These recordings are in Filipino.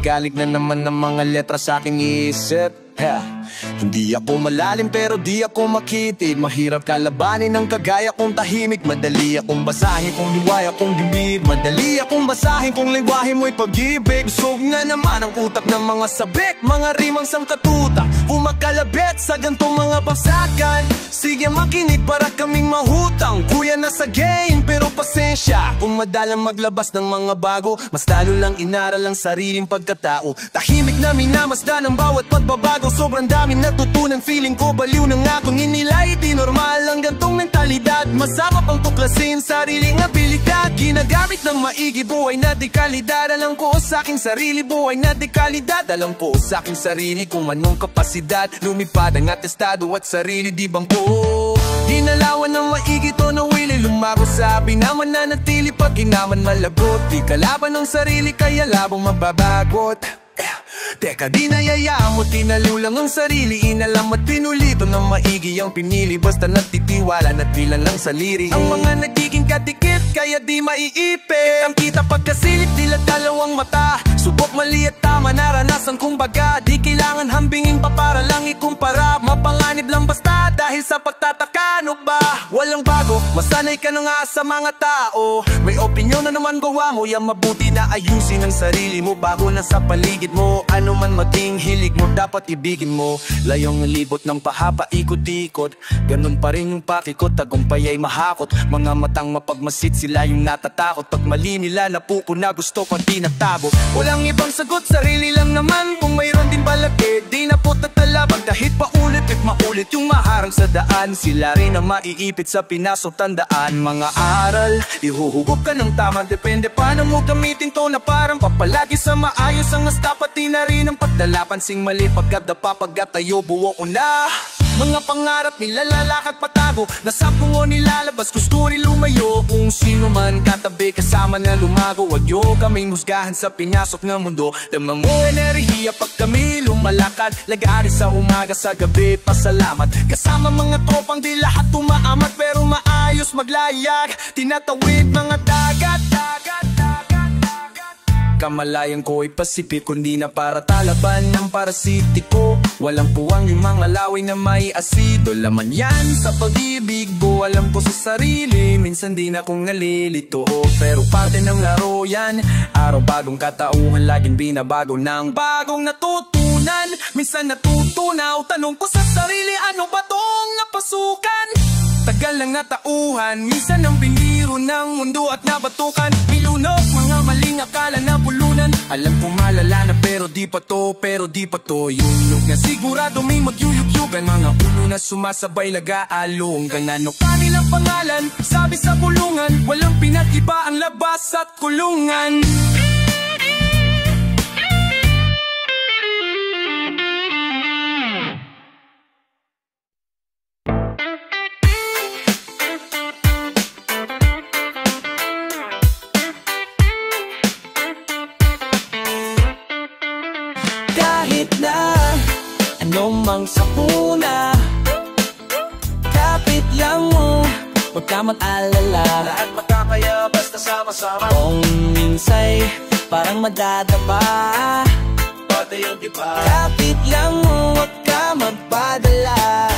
Galing na naman ng mga letra sa aking isip. Hindi ako malalim pero di ako makitid. Mahirap kalabanin ng kagaya kong tahimik. Madali akong basahin kung liwaya kong bibig. Madali akong basahin kung lingwahe mo'y pag-ibig. Busog na naman ang utak ng mga sabik. Mga rimang sangkatutak umakalabit sa gantong mga bagsakan. Sige makinig para kaming mahutang. Kuya na sa game pero pasensya kung madalang maglabas ng mga bago. Mas lalo lang inaral ang sariling pagkatao. Tahimik na minamasdan ang bawat pagbabago. Sobrang daming natutunan, feeling ko baliw na nga kung inilay. Di normal ang gantong mentalidad. Masama pang tuklasin sariling abilidad. Ginagamit ng maigi, buhay na di kalidad. Alam ko sa aking sarili, buhay na di kalidad. Alam ko sa aking sarili kung anong kapasidad. Lumipad ang atestado at sarili di bangko. Dinalawan ng maigi to na willy lumago. Sabi naman na natili pag ginaman malagot. Di kalaban ng sarili kaya labong mababagot. Teka di nayayaan mo, tinalulang ang sarili. Inalam at pinulito ng maigi ang pinili. Basta natitiwala na tila lang sa liri. Ang mga nagiging kadikit kaya di maiipit. Ang kita pagkasilip tila dalawang mata. Subok mali at tama naranasan kong baga. Di kailangan hambingin pa para lang ikumpara. Mapanganib lang basta dahil sa pagtataka. Ano ba? Walang bago, masanay ka na nga sa mga tao. May opinyon na naman gawa mo. Yang mabuti na ayusin ang sarili mo bago na sa paligid mo. Ano man maging hilig mo, dapat ibigin mo. Layong libot ng pahapa, ikot-ikot. Ganun pa rin yung pakikot, tagumpay ay mahakot. Mga matang mapagmasid, sila yung natatakot. Pag mali nila napupuna, gusto pang tinatabo. Walang ibang sagot, sarili lang naman. Kung mayroon din balakid, di na po tatalabag. Kahit paulit at maulit yung maharang sa daan. Sila rin ang maiipit sa pinasok, tandaan. Mga aral, ihuhugot ka ng tama. Depende paano mo gamitin to na parang papalagi sa maayos. Ang hasta pati na rin ang pagdala. Pansing mali pagkadapa, pagkatayo, buo ko na. Mga pangarap nilalakad patago. Nasa pungo nilalabas, gusto rin lumayo. Kung sino man katabi, kasama na lumago. Wag nyo kaming husgahan sa pinasok ng mundo. Damang mo enerhiya pag kami lumalakad. Lagari sa umaga, sa gabi, pasalamat. Kasama mga tropang di lahat umaamat. Pero maayos maglayag, tinatawid mga dagat. Kamalayan ko ay Pacific, kundi na para talaban ng parasitiko. Walang puwang yung mga laway na may asido. Laman yan sa pag-ibig ko, alam ko sa sarili. Minsan di na akong nalilito, pero parte ng laro yan. Araw bagong katauhan, laging binabago ng bagong natutunan. Minsan natutunaw, tanong ko sa sarili, ano ba tong napasukan? Tagal lang na tauhan, minsan ang biniro ng mundo at nabatukan. Milunok, mga maling akala na bulunan. Alam ko malala na pero di pa to, Yung look na sigurado may magyuyukyugan. Mga ulo na sumasabay nag-aalunggan. Ano kanilang pangalan, sabi sa bulungan. Walang pinag-iba ang labas at kulungan. Mang sakuna, kapit lang mo, huwag ka mag-alala. Lahat magkakaya basta sama-sama. Kung minsay parang madadapa, pati yung iba. Kapit lang mo, huwag ka magpadala.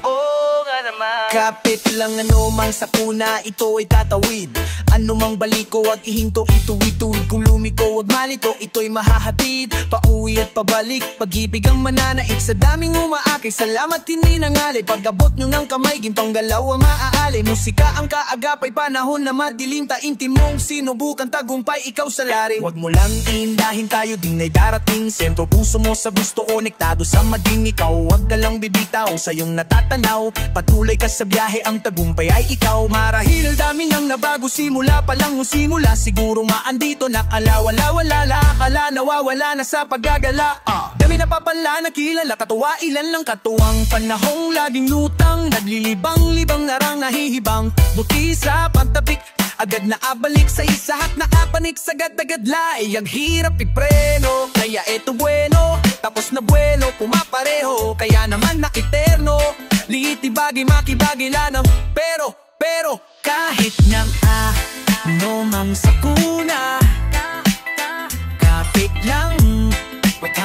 Oo nga naman. Kapit lang ano mang sakuna, ito ay tatawid. Ano mang baliko, wag ihinto, ituwid-tuwid. Kung lumiko, wag malito, ito'y mahahatid. Pauwi at pabalik, pag-ibig ang mananaig. Sa daming umaakay, salamat hindi nangalay. Pag-abot nyo ng kamay, gintong galaw ang maaalay. Musika ang kaagapay, panahon na madilim. Taintim mong sinubukan, tagumpay, ikaw sa laring. Wag mo lang iindahin, tayo din ay darating. Sentro puso mo sa gusto, konektado sa maging ikaw. Wag ka lang bibitaw sa iyong natatanaw. Patuloy ka sa biyahe, ang tagumpay ay ikaw. Marahil dami nang nabago, simula pa lang o simula. Siguro maandito nakala, wala la. Akala nawawala na sa paggagala. Dami na papala na kilala, katuwa ilan lang katuwang panahong laging lutang. Naglilibang-libang narang nahihibang. Buti sa pagtapik, agad na abalik sa isa at naapanik sagad-agad laay. Ang hirap ipreno, kaya eto bueno. Tapos na buwelo, pumapareho, kaya naman na eterno. Liiti bagay, makibagay lanang pero kahit nang ano mang sakuna, kapit lang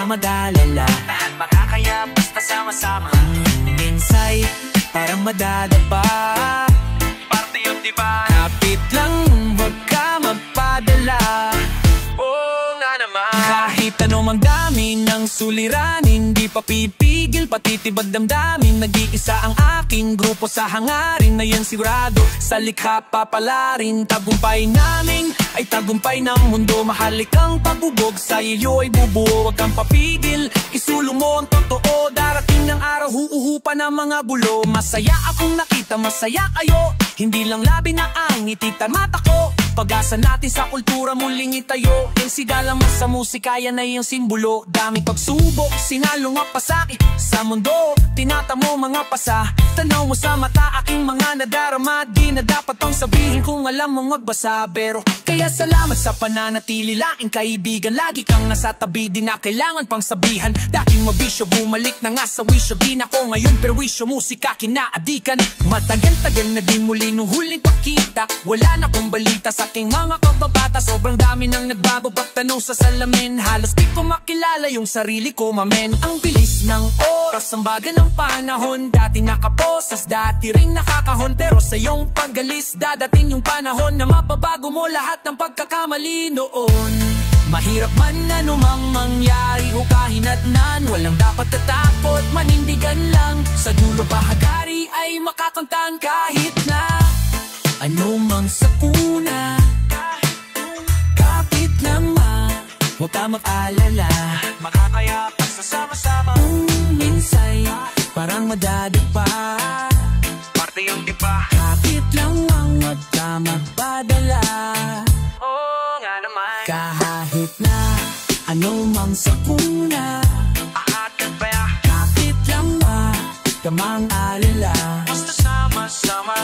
mag-alala, lahat makakaya basta sama-sama. Minsay, parang madadapa, parte yun diba? Kapit lang, wag ka magpadala. Oo nga naman. Kahit ano mang dami ng suliranin, di pa pipigil, patitibag damdamin. Nag-iisa ang aking grupo sa hangarin na yan sigurado sa likha papalarin. Tagumpay namin ay tagumpay ng mundo. Mahalik ang pagbubog, sa iyo ay bubuo. Huwag kang papigil, isulo mo ang totoo. Darating ng araw, huuhupa ng mga gulo. Masaya akong nakita, masaya kayo. Hindi lang labi na ang ngiti mata ko. Pag-asa natin sa kultura muling itayo. Yung sigala mo sa musika, yan ay yung simbolo. Daming pagsubok, sinalong mapasakit sa mundo. Tinatamo mga pasa, tanaw mo sa mata aking mga nadarama. Di na dapat pang sabihin kung alam mong magbasa. Pero kaya salamat sa pananatili, laking kaibigan. Lagi kang nasa tabi, di na kailangan pang sabihan. Dating mabisyo, bumalik na nga sa wisyo. Di na ko ngayon perwisyo, musika kinaadikan. Matagal-tagal na di muli nung huling pakita. Wala na kong balita sa aking mga kababata. Sobrang dami nang nagbago, pagtanong sa salamin. Halos di ko makilala yung sarili ko, mamen. Ang bilis ng oras, ang bagal ng panahon. Dati nakaposas, dati rin nakakahon. Pero sa iyong pagalis, dadating yung panahon na mapabago mo lahat ng pagkakamali noon. Mahirap man anumang mangyari o kahinatnan, walang dapat tatakot, manindigan lang. Sa dulo bahagari ay makakantang kahit na anumang sakuna. Kapit naman, huwag ka mag-alala, makakaya pagsasama-sama. Minsay, parang madadapa, parte yung iba. Kapit lang ang huwag ka magpadala. Oo nga naman. Kahit na anumang sakuna, ahatan pa ya. Kapit lang ka mag-alala, basta sama-sama.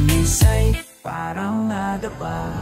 Minsay, parang nadapa.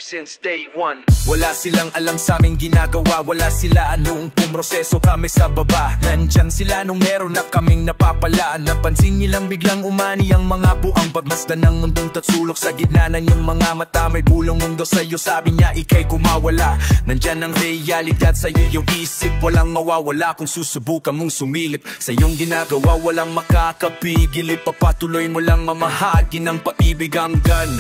Since day one, wala silang alam sa aming ginagawa. Wala sila anong proseso kami sa baba. Nandyan sila nung meron na kaming napapalaan. Napansin nilang biglang umani ang mga buang pagmasdan ng mundong tatsulok. Sa gitna ng iyong mga mata may bulong mundo sa'yo. Sabi niya ikay kumawala. Nandyan ang realidad sa'yo yung isip. Walang mawawala kung susubukan mong sumilip. Sa iyong ginagawa walang makakapigil. Ipapatuloy mo lang mamahagi ng pag-ibig hanggan.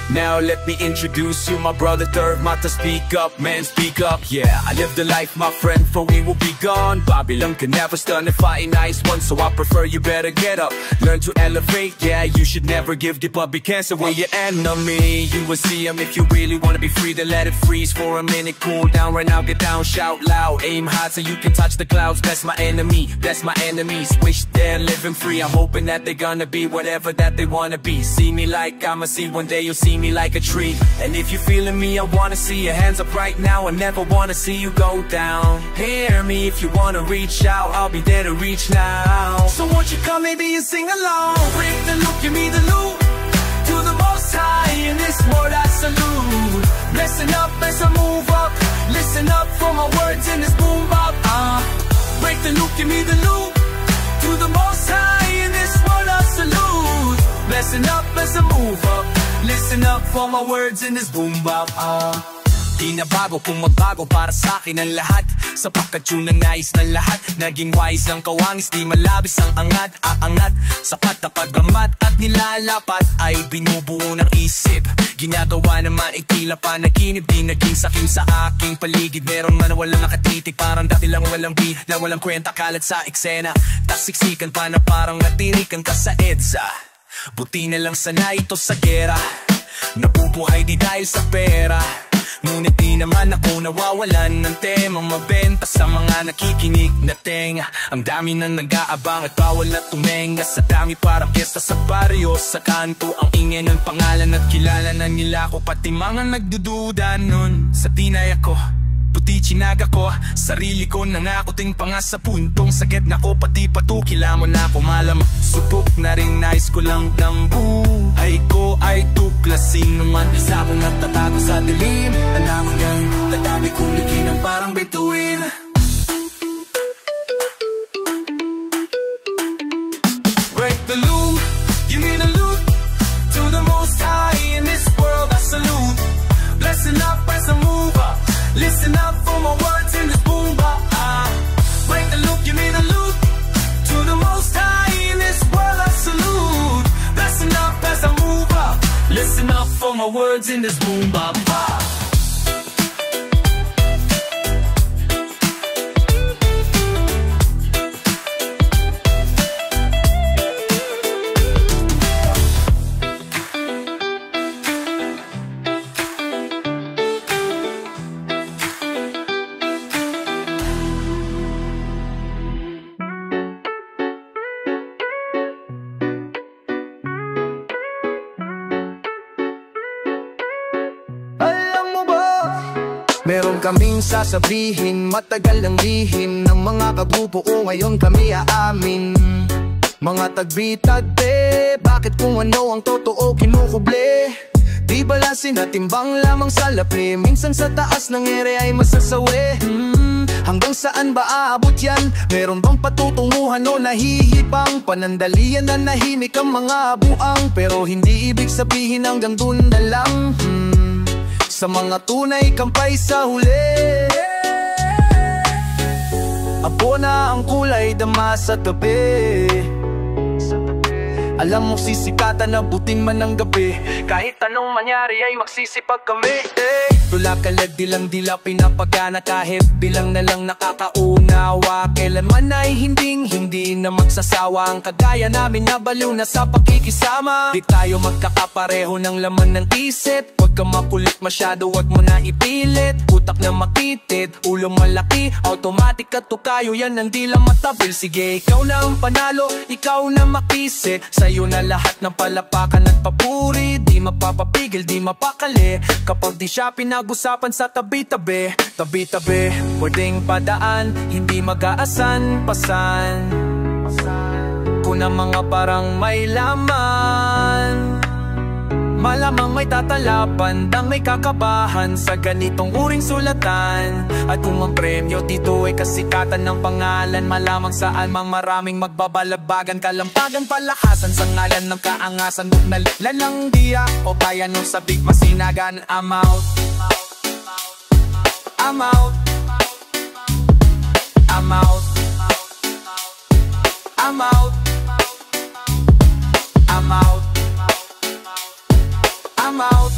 Now let me introduce you, my brother Third Mata. Speak up, man, speak up. Yeah, I live the life, my friend, for we will be gone. Babylon can never stun if I ain't nice one, so I prefer you better get up, learn to elevate. Yeah, you should never give the public cancer when your enemy. You will see him if you really wanna be free, then let it freeze for a minute. Cool down right now, get down, shout loud, aim high so you can touch the clouds. That's my enemy, that's my enemies. Wish they're living free. I'm hoping that they're gonna be whatever that they wanna be. See me like I'ma see one day, you'll see me like a tree. And if you're feeling me, I wanna see your hands up right now. I never wanna see you go down. Hear me if you wanna reach out, I'll be there to reach now. So won't you come maybe and sing along? Break the loop, give me the loop. To the most high in this world I salute. Listen up as I move up, listen up for my words in this boom bop. Break the loop, give me the loop. To the most high in this world I salute. Listen up as I move up, listen up for my words in this boom bop. Di na bago kung magbago para sa akin ang lahat. Sapagkat yun ang nais ng lahat. Naging wise ang kawangis, di malabis ang angat. Aangat, sapat na paggamat at nilalapat ay binubuo ng isip. Ginagawa naman ay tila panaginip. Di naging sakim sa aking paligid. Meron man na walang nakatitig, parang dati lang walang na walang kwenta kalat sa eksena. Tasiksikan pa na parang natirikan ka sa EDSA. Buti na lang sana ito sa gera. Nabubuhay di dahil sa pera. Ngunit di naman ako nawawalan ng temang mabenta sa mga nakikinig na tenga. Ang dami na nag-aabang at bawal na tumenga. Sa dami parang piyesta sa baryo, sa kanto ang ingay ng pangalan at kilala na nila ko. Pati mga nagdududa nun sa tinay ako. Puti chinaga ko, sarili ko nangakuting pa nga sa puntong sakit na ko. Pati patukila mo na ako malam. Subok na rin nais ko lang ng buhay ko ay tuklasin naman. Isa kong natatago sa dilim, alam hanggang dadami kong likinang parang bituin. all my words in this boombox. Meron kaming sasabihin, matagal ng lihim ng mga kabubuo, ngayon kami aamin. Mga tagbitagte, bakit kung ano ang totoo kinukuble? Di balasin at timbang lamang sa lapi, minsan sa taas ng ere ay masasawi. Hanggang saan ba aabot yan? Meron bang patutunguhan o nahihibang? Panandalian na nahimik ang mga buang, pero hindi ibig sabihin hanggang dun na lang. Sa mga tunay kampay sa huli, abo na ang kulay dama sa tabi. Alam mo sisikatan, abutin man ng gabi, kahit anong mangyari ay magsisipag kami. Tula-kalag, dilang-dila, pinapagana, kahit bilang na lang nakakaunawa. Kailanman ay hindi na magsasawa ang kagaya namin na baliw na sa pakikisama. Di tayo magkakapareho ng laman ng isip. Huwag ka makulit masyado, huwag mo na ipilit. Utak na makitid, ulo malaki, automatic at tukayo, yan ang di lang matabil. Sige, ikaw na ang panalo, ikaw na makisi. Sa'yo na lahat ng palapakan at papuri. Di mapapapigil, di mapakali kapag di siya pinag-usapan sa tabi-tabi. Tabi-tabi, pwedeng padaan, hindi mag-aasan, pasan. Kung ang mga parang may laman, malamang may tatalapan, dang may kakabahan sa ganitong uring sulatan. At kung ang premyo dito ay kasikatan ng pangalan, malamang saan mang maraming magbabalabagan, kalampagan, palakasan sa ngalan ng kaangasan. Huwag nalilan ng diya o kaya nung sabik masinagan. I'm out, I'm out, I'm out, I'm out, I'm out, I'm out.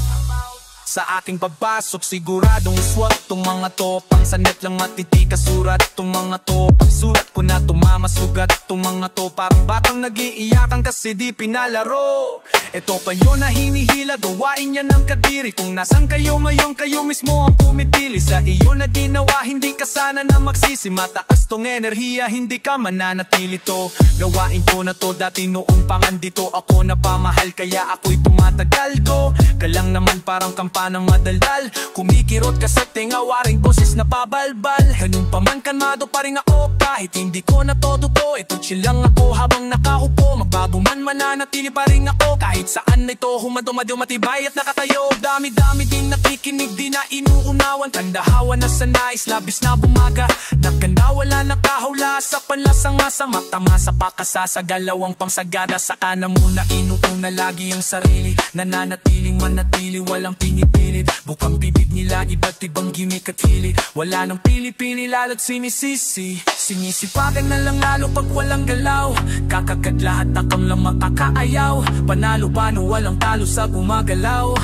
Sa aking pagpasok siguradong swak tong mga to, pang sanet lang matitika surat tong mga to. Pag surat ko na tumama sugat tong mga to, parang batang nag-iiyakan kasi di pinalaro. Ito pa yun na hinihila, gawain niya ng kadiri. Kung nasan kayo ngayon, kayo mismo ang pumipili. Sa iyo na ginawa, hindi ka sana na magsisi. Mataas tong enerhiya, hindi ka mananatili to. Gawain ko na to dati noong pangandito ako na pamahal, kaya ako'y tumatagal ko. Kalang naman parang kampanang madaldal, kumikirot ka sa tinga, waring boses na pabalbal. Ganun pa man kanmado pa rin ako, kahit hindi ko na todo to. Ito chill lang ako habang nakaupo, magbago man mananatili pa rin ako. Kahit saan na ito, humado-mado, matibay at nakatayo. Dami-dami din nakikinig, di na inuunawan. Tandahawan na sa nais, labis na bumaga. Nagkanda, wala nakahula sa panlasang masama. Tama sa pakasa, galawang pangsagada. Saka na muna inuuna lagi ang sarili, nananatiling manatili, walang pinipilit. Bukang bibig nila, iba't ibang gimmick at hilit. Wala nang pili-pili, lalo't sinisisi. Sinisipagan na lang lalo pag walang galaw. Kakagat lahat na kang lang makakaayaw. Panalo paano walang talo sa gumagalaw.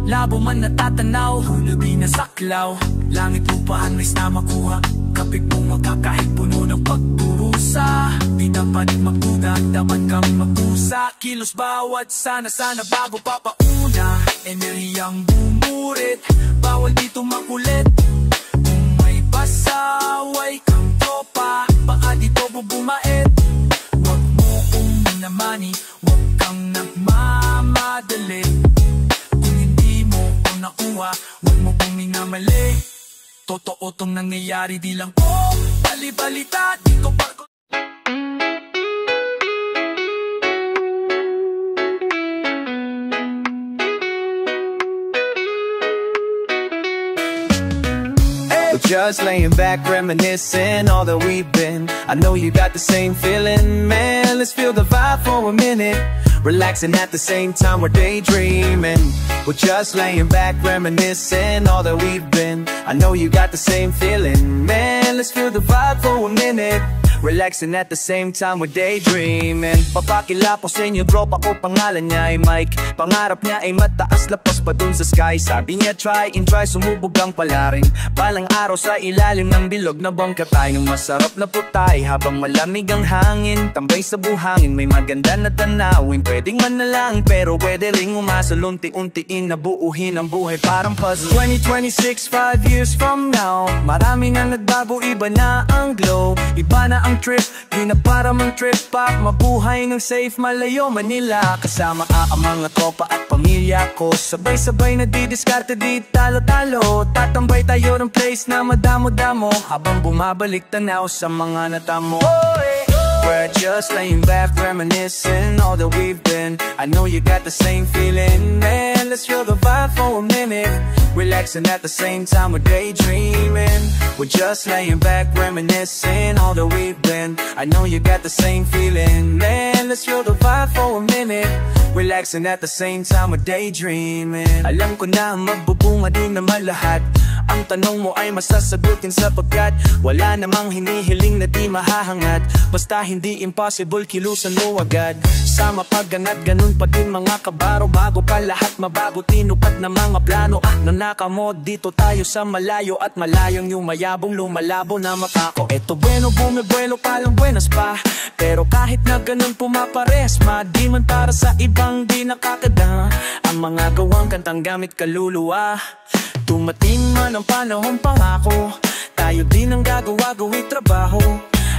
Labo man natatanaw, hulubi na saklaw. Langit upaan, mais na makuha. Kapit mo makakahit puno ng pagburusa. Pinapanig magduda, dapat kami magpusa. Kilos bawat sana bago papauna. Enerhiyang bumurit, bawal dito makulit. Kung may pasaway kang tropa, baka dito bubumait. Huwag mo kong minamani, huwag kang nagmamadali. Kung hindi mo ko nakuha, huwag mo kong minamali. Totoo tong nangyayari, di lang ko bali-balita, di ko pa. Just laying back, reminiscing all that we've been. I know you got the same feeling, man. Let's feel the vibe for a minute. Relaxing at the same time we're daydreaming. We're just laying back, reminiscing all that we've been. I know you got the same feeling, man. Let's feel the vibe for a minute. relaxing at the same time we're daydreaming. Papakilap ko sa inyo, tropa ko, pangalan niya ay Mike. Pangarap niya ay mataas, lapas pa dun sa sky. Sabi niya try and try, sumubog ang palarin. Balang araw sa ilalim ng bilog na bangkatay, ng masarap na putay habang malamig ang hangin. Tambay sa buhangin, may maganda na tanawin. Pwedeng manalangin pero pwede ring umasa. Unti-untiin na buuhin ang buhay parang puzzle. 2026, 5 years from now, marami na nagbago, iba na ang glow. Iba na ang trip, di na para mang trip back. Mabuhay ng safe, malayo Manila. Kasama ang mga tropa at pamilya ko. Sabay-sabay na didiskarte, di talo-talo. Tatambay tayo ng place na madamo-damo habang bumabalik tanaw sa mga natamo. We're just laying back, reminiscing all that we've been. I know you got the same feeling, man. Let's feel the vibe for a minute. Relaxing at the same time we're daydreaming. We're just laying back, reminiscing all that we've been. I know you got the same feeling, man. Let's feel the vibe for a minute. Relaxing at the same time we're daydreaming. Alam ko na magbubunga din naman lahat. Ang tanong mo ay masasagutin sapagkat wala namang hinihiling na di mahahangat. Basta hindi impossible, kilusan mo agad. Sa mapagangat, ganun pa din mga kabaro. Bago pa lahat mabago, tinupat na mga plano. Nanaka mo, dito tayo sa malayo. At malayong yung mayabong lumalabo na makako. Eto bueno, bumibuelo palang buenas pa. Pero kahit na ganun pumapares, di man para sa ibang di nakakada. Ang mga gawang kantang gamit kaluluwa. Tumating man ang panahon pangako, tayo din ang gagawa-gawi trabaho.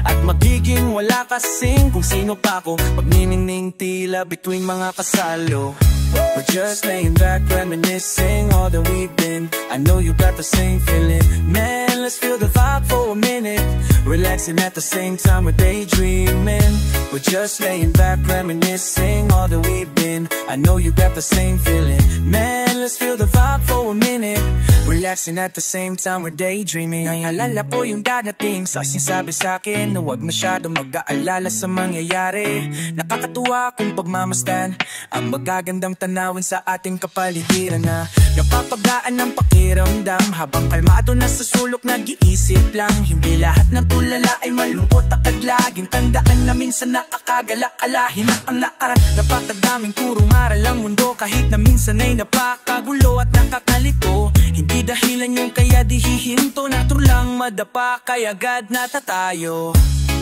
At magiging wala kasing kung sino pa ako. Pagniningning tila between mga kasalo. We're just laying back, reminiscing all that we've been. I know you got the same feeling, man. Let's feel the vibe for a minute. Relaxing at the same time we're daydreaming. We're just laying back, reminiscing all that we've been. I know you got the same feeling, man. Let's feel the vibe for a minute. Relaxing at the same time we're daydreaming. Ay alala po yung dadating sa sinasabi sa'kin na huwag masyado mag-aalala sa mangyayari. Nakakatuwa kung pagmamasdan ang magagandang tanawin sa ating kapaligiran na napapagaan ng pakiramdam habang kalmado na sa sulok nag-iisip lang. Hindi lahat ng tulala ay malungkot at laging tandaan na minsan nakakagalak-alahin ang lakaran. Napatadaming puro maral ang mundo kahit na minsan ay napakagulo at nakakalito. Hindi dahilan yung kaya di hihinto, naturo lang madapa kaya agad natatayo.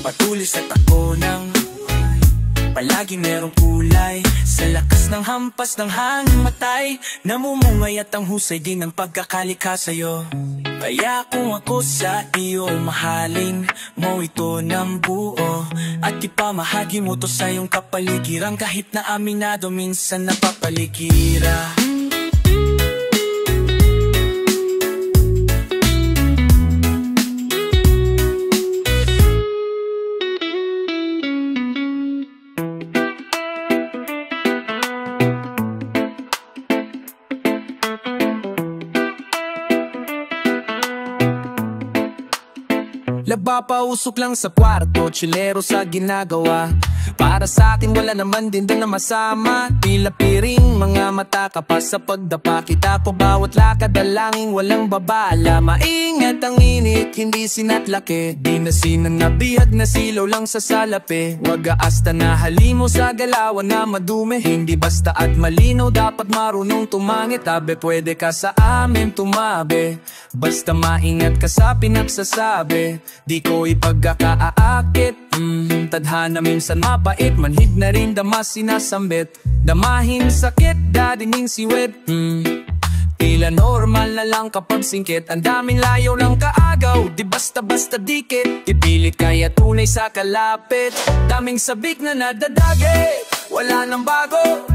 Patuloy sa tako ng palagi merong kulay sa lakas ng hampas ng hangin matay. Namumungay at ang husay din ng pagkakalikha sa'yo. Kaya kung ako sa iyo mahalin mo ito ng buo at ipamahagi mo to sa iyong kapaligiran kahit na aminado minsan napapalikira. Napapausok lang sa kwarto, chilero sa ginagawa. Para sa atin wala naman din na masama. Tila piring, mga mata ka pa sa pagdapa. Kita ko bawat lakad, dalangin walang babala. Maingat ang init, hindi sinatlaki. Di na sinanabihag na silaw lang sa salapi. Wag aasta na halimo sa galawan na madumi. Hindi basta at malinaw, dapat marunong tumangit. Abe pwede ka sa amin tumabi, basta maingat ka sa pinagsasabi. Di ko ipagkakaakit, tadhana minsan mabait, manhid na rin damas sinasambit. Damahin sakit, dadingin siwit, tila normal na lang kapag singkit. Ang daming layo ng kaagaw, di basta-basta dikit. Ipilit kaya tunay sa kalapit. Daming sabik na nadadagit, wala nang bago.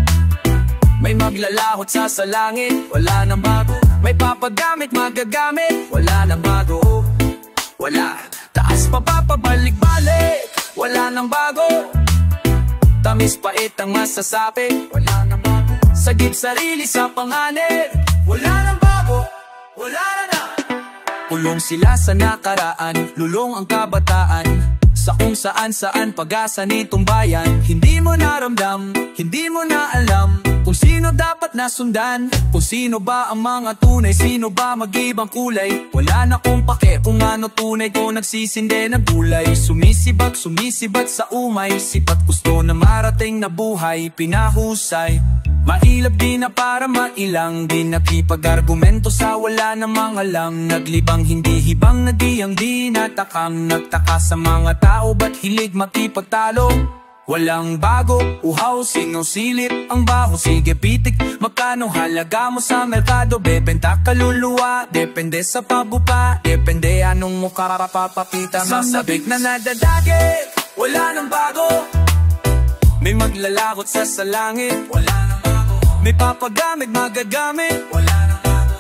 May maglalahot sa salangit, wala nang bago. May papagamit, magagamit, wala nang bago. Wala, taas pa papabalik-balik, wala nang bago. Tamis pait ang masasabi, wala nang bago. Sagip sarili sa panganib, wala nang bago, wala na. Kulong sila sa nakaraan, lulong ang kabataan. Sa kung saan-saan pag-asa nitong bayan. Hindi mo naramdam, hindi mo na alam kung sino dapat nasundan, kung sino ba ang mga tunay, sino ba mag-ibang kulay. Wala na kong pake kung ano tunay ko nagsisinde na gulay. Sumisibat sa umay, sipat gusto na marating na buhay, pinahusay. Mailap di na para mailang, di nakipag-argumento sa wala na mga lang. Naglibang hindi hibang, nagiyang di natakam. Nagtaka sa mga tao ba't hilig makipagtalo. Walang bago, uhaw, sinusilip ang baho. Sige pitik, magkano halaga mo sa merkado? Bebenta kaluluwa, depende sa pabupa. Depende anong mukha papapapita. Masabik na nadadagit, wala nang bago. May maglalakot sa salangit, wala nang bago. May papagamit, magagamit, wala nang bago.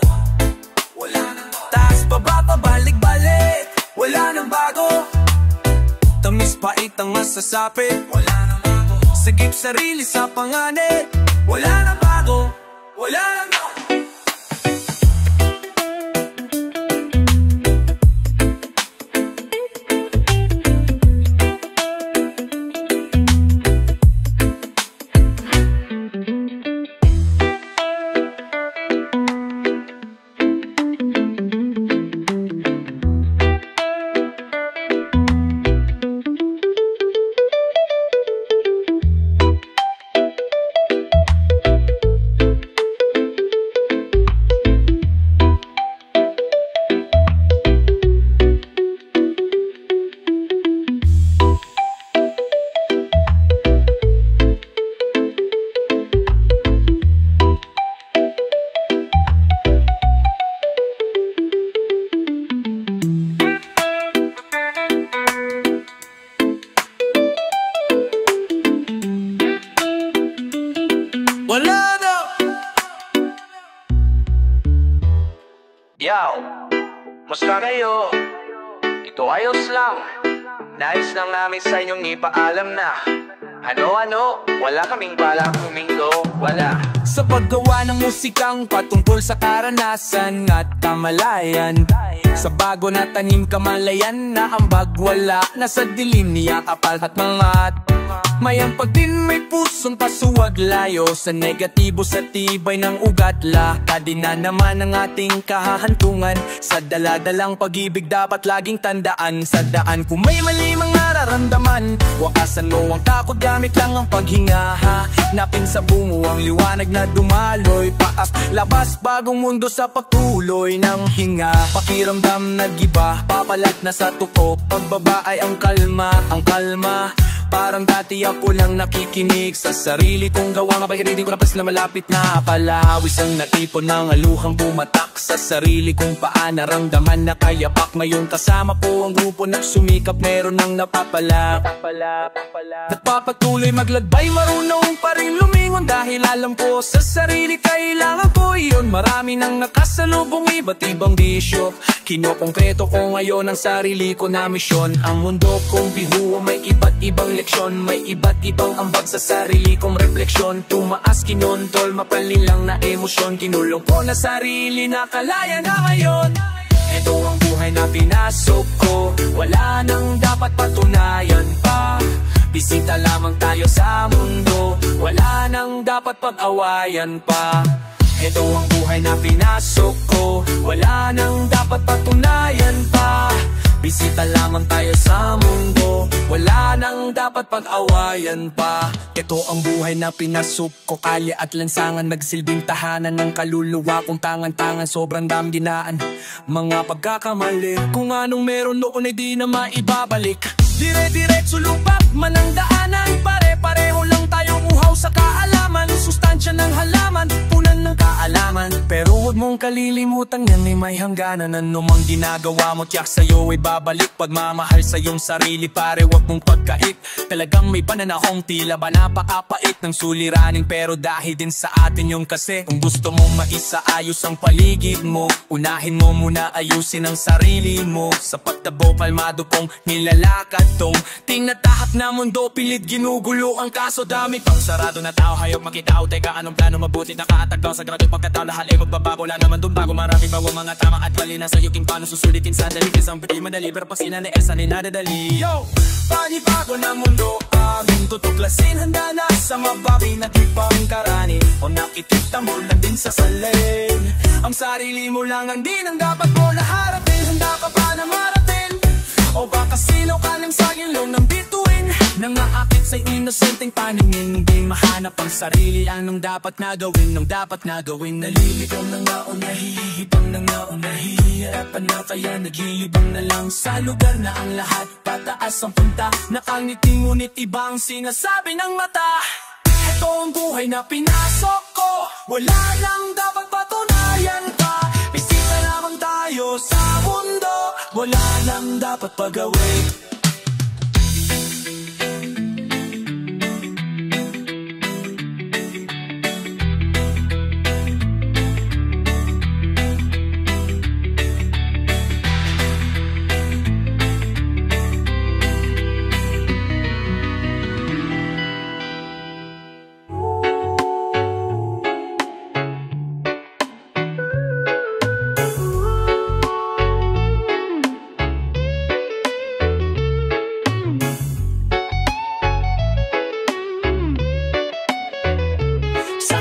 Wala nang bago. Taas baba, pabalik-balik, wala nang bago. Tamis pait ang masasapit, wala nang bago. Sagip sarili sa panganib, wala nang bago. Wala nang bago. Wala na. Yo, musta kayo? Ito ayos lang. Nais lang namin sa inyong ipaalam na ano, wala kaming balak huminto, wala. Sa paggawa ng musikang patungkol sa karanasan at kamalayan, sa bago na tanim kamalayan na ambag wala, nasa dilim niya kapal at mangat. Mayampag din may pusong pasuwag layo sa negatibo sa tibay ng ugatla. Kadina naman ang ating kahahantungan, sa daladalang pag-ibig dapat laging tandaan. Sa daan kung may mali mga nararamdaman, wakasan mo ang takot, gamit lang ang paghinga. Napin sa bungo ang liwanag na dumaloy, paas labas bagong mundo sa patuloy ng hinga. Pakiramdam nag-iba, papalat na sa tuko, pagbaba ay ang kalma. Parang dati ako lang nakikinig sa sarili kong gawa, nga bahiritin ko napas na malapit na palawis ang natipon ng aluhang bumatak sa sarili kong paa. Naramdaman na kayapak, ngayon kasama ko ang grupo na sumikap, meron nang napapala. Nagpapatuloy maglakbay, marunong pa rin lumingon, dahil alam ko sa sarili kailangan ko yun. Marami nang nakasalubong iba't ibang bisyo, kinokongkreto ko ngayon ang sarili ko na misyon. Ang mundo kong bihuo may iba't ibang leksyon, may iba't ibang ambag sa sarili kong refleksyon. Tumaas, kinontol, mapalin lang na emosyon, kinulong ko na sarili na kalaya na ngayon. Ito ang buhay na pinasok ko, wala nang dapat patunayan pa. Bisita lamang tayo sa mundo, wala nang dapat pag-awayan pa. Ito ang buhay na pinasok ko, wala nang dapat patunayan pa. Bisita lamang tayo sa mundo, wala nang dapat pag-awayan pa. Ito ang buhay na pinasok ko, kalye at lansangan, nagsilbing tahanan ng kaluluwa kong tangan-tangan. Sobrang dami dinaan, mga pagkakamali, kung anong meron noon ay di na maibabalik. Dire-diretso lupak man ang daanan, pare-pareho lang tayong uhaw sa kaalaman. Sustansya ng halaman, punan ng kaalaman, pero huwag mong kalilimutan yan ay may hangganan. Ano mang ginagawa mo, tiyak sa'yo ay babalik. Pagmamahal sa iyong sarili, pare, huwag mong pagkait. Talagang may pananahong tila ba napakapait ng suliranin, pero dahil din sa atin yung kasi. Kung gusto mong maisaayos ang paligid mo, unahin mo muna ayusin ang sarili mo. Sapat na bo, kalmado kong nilalakad tong tinatahak na mundo, pilit ginugulo ang kaso. Dami pang sarado na tao, hayop makitao. Teka, anong plano mabuti nakatagdaw sa grabe pagkatao? Lahal ay magbabago, wala naman dun bago. Maraming bago mga tama at mali na sa'yo king paano susulitin sa dali. Isang pwede madali, pero pag sinanaesa ni nadadali. Yo! Panibago na mundo, amin tutuklasin, handa na sa mabawi na tipang karani. O nakikita mo lang din sa salin, ang sarili mo lang ang din ang dapat mo naharapin. Handa ka ba na marating? O baka silaw ka ng sagilong ng bituin, nangaakit sa inosenteng paningin. Di mahanap ang sarili, anong dapat na gawin, nung dapat na gawin. Naliligaw na nga o nahihibang na nga o nahihirapan na, kaya naglilibang na lang sa lugar na ang lahat pataas ang punta. Nakangiti ngunit iba ang sinasabi ng mata. Ito ang buhay na pinasok ko, wala lang dapat patunayan pa. Bisita lamang tayo sa mundo, wala lang dapat pagawin.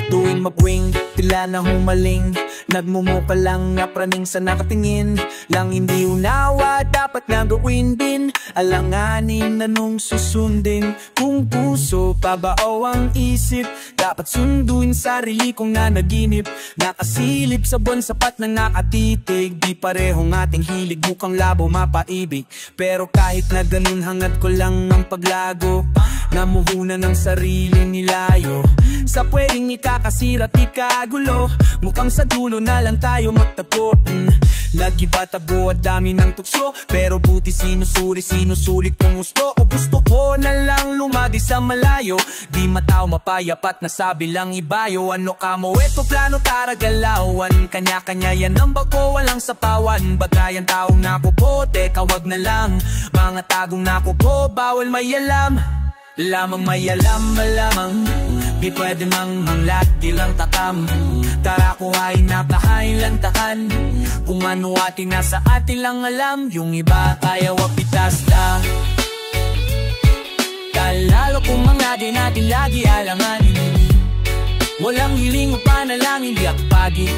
Tuwing mabwing, tila na humaling, nagmumuka lang nga praning sa nakatingin. Lang hindi unawa, dapat na gawin din. Alanganin na nung susundin, kung puso pabao ang isip. Dapat sunduin sarili kong nanaginip, nakasilip sa buwan sapat na nakatitig. Di parehong ating hilig, mukhang labo mapaibig. Pero kahit na ganun hangad ko lang ang paglago, namuhunan ng sarili nilayo sa pwedeng ikakasira at ikagulo. Mukhang sa dulo na lang tayo magtagpo. Lagi ba tabo at dami ng tukso, pero buti sinusulit kung gusto. O gusto ko na lang lumadi sa malayo, di mataw mapayapat na sabi lang ibayo. Ano ka mo, eto plano tara galawan, kanya-kanya yan ang bago, walang sapawan. Bagayan taong nakupote, kawag na lang, mga tagong nakupo, bawal may alam. Lamang may alam, malamang di pwede mang lagi lang takam. Tara kuhain na kahain lantakan, kung ano atin nasa atin lang alam. Yung iba kaya wapitas na, lalo kung mga di natin lagi alanganin. Walang hiling o panalangin, di akpagi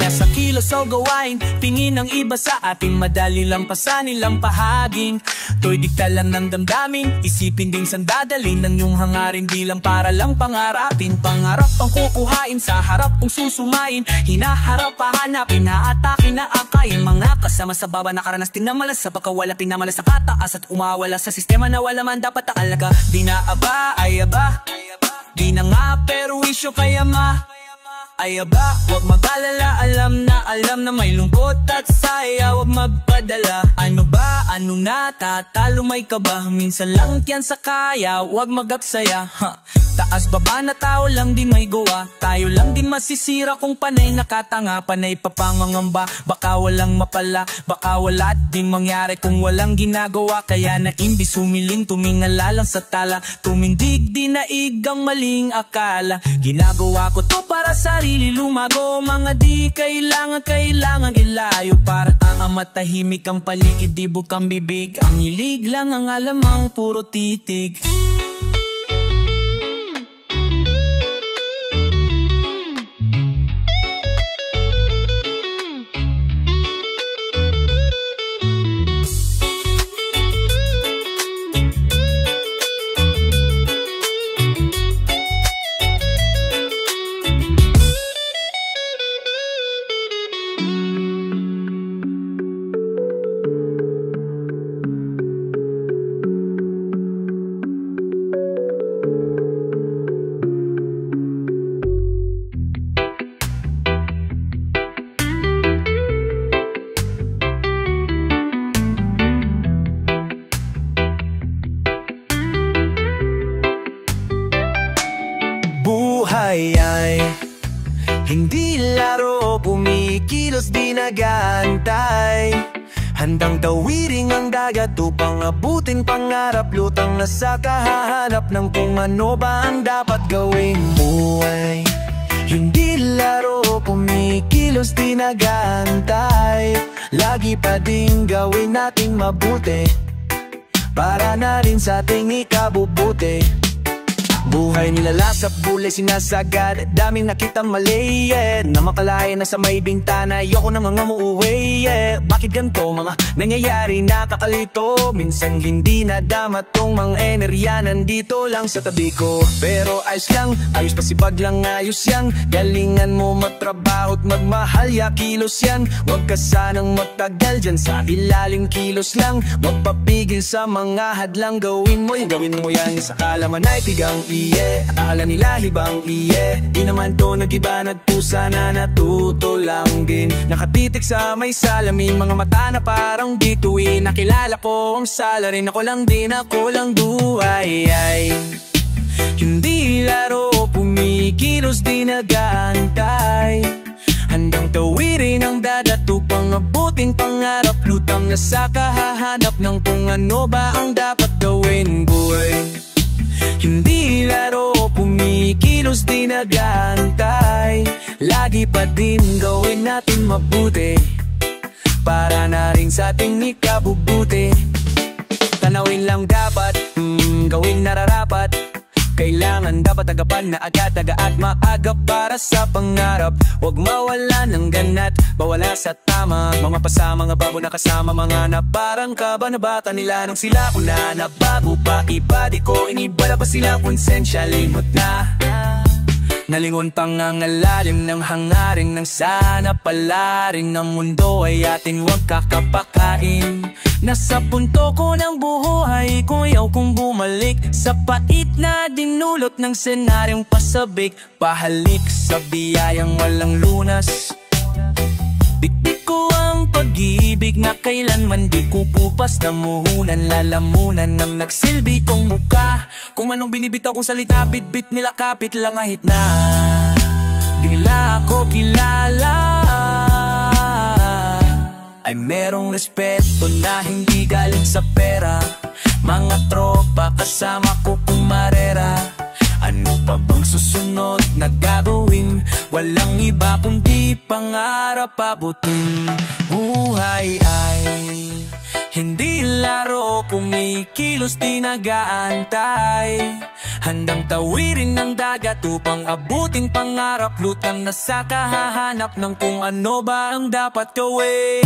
nasa kilos o gawain. Tingin ng iba sa atin, madali lang pasanin lang pahaging. To'y dikta lang ng damdamin, isipin din saan dadalhin ng iyong hangarin. Di lang para lang pangarapin, pangarap ang kukuhain, sa harap kong susumain. Hinaharap pahanapin, naatake na akayin. Mga kasama sa baba nakaranas tinamalas, sa pagkawala pinamalas sa kataas, at umawala sa sistema na wala man dapat akalaga. Di na aba, ay aba, di na nga pero isyo kaya ay aba, wag mag-alala, alam na may lungkot at saya, wag magpadala. Ano ba, ano na, tatalo may kaba, minsan lang yan sa kaya, wag mag-aksaya. Taas baba na tao lang din may gawa, tayo lang din masisira kung panay nakatanga, panay papangangamba. Baka walang mapala, baka wala din mangyari kung walang ginagawa. Kaya na imbis humiling, tumingala lang sa tala, tumindig di naigang maling akala. Ginagawa ko to para sarili lumago, mga di kailangan ilayo. Para ang matahimik ang paligid, di bukang bibig, ang hilig lang ang alamang puro titig. Buhay ay hindi laro, pumikilos di nag-aantay. Handang tawiring ang dagat upang abutin pangarap, lutang na sa kahahanap ng kung ano ba ang dapat gawin. Buhay hindi laro, pumikilos di nag-aantay. Lagi pa ding gawin nating mabuti, para na rin sa ating ikabubuti. Buhay nilalasap, bulay sinasagad, daming nakitang mali, na makalain na sa may bintana, ayoko na mga muuwi, Bakit ganito mga nangyayari, nakakalito, minsan hindi nadama tong mga enerya, nandito lang sa tabi ko. Pero ayos lang, ayos pasipag lang, ayos yan, galingan mo matrabaho't magmahal, kilos yan. Huwag ka sanang matagal dyan sa ilalim, kilos lang, huwag papigil sa mga hadlang, gawin mo yan, sa kalaman ay tigang akala nila hibang di naman to nag-iba, nagpusa na natuto lang din. Nakatitik sa may salamin, mga mata na parang bituin, nakilala ko ang salarin, ako lang din, ako lang duay. Hindi laro, pumikilos di nag-aantay, handang tawirin ang dadat upang abuting pangarap, lutang na sa kahahanap ng kung ano ba ang dapat gawin, boy. Hindi laro, pumikilos di nag-aantay, lagi pa din gawin natin mabuti, para na rin sa ating ikabubuti. Tanawin lang dapat, gawin nararapat, kailangan dapat agapan na agad-aga at maaga para sa pangarap. Huwag mawala ng ganat, bawala sa tama, mga pasama, mga babo na kasama, mga na parang kaba na bata nila nung sila una na bago pa. Iba di ko inibala pa sila, konsensya limot na, nalingon pang ang alalim ng hangarin, ng sana palarin ng mundo ay ating huwag kakapakain. Nasa punto ko ng buhay ko, ayaw kong bumalik sa pait na dinulot ng senaryong pasabik, pahalik sa biyayang walang lunas. Bitbit ko ang pag-ibig na kailanman di ko pupas, namuhunan, lalamunan ng nagsilbi kong muka. Kung anong binibitaw kong salita, bitbit nila kapit lang ahit na di nila ako kilala. Ay merong respeto na hindi galing sa pera, mga tropa kasama ko kumarera. Ano pa bang susunod na gagawin? Walang iba kundi pangarap, abutin. Buhay ay hindi laro, kumikilos di nag-aantay, handang tawirin ng dagat upang abuting pangarap, lutang na sa kahahanap ng kung ano ba ang dapat gawin.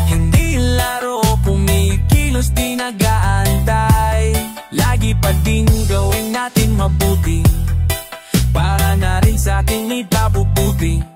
Hindi laro, kumikilos di nag-aantay, lagi pa din gawin natin mabuti, para na rin sa ating ikabubuti.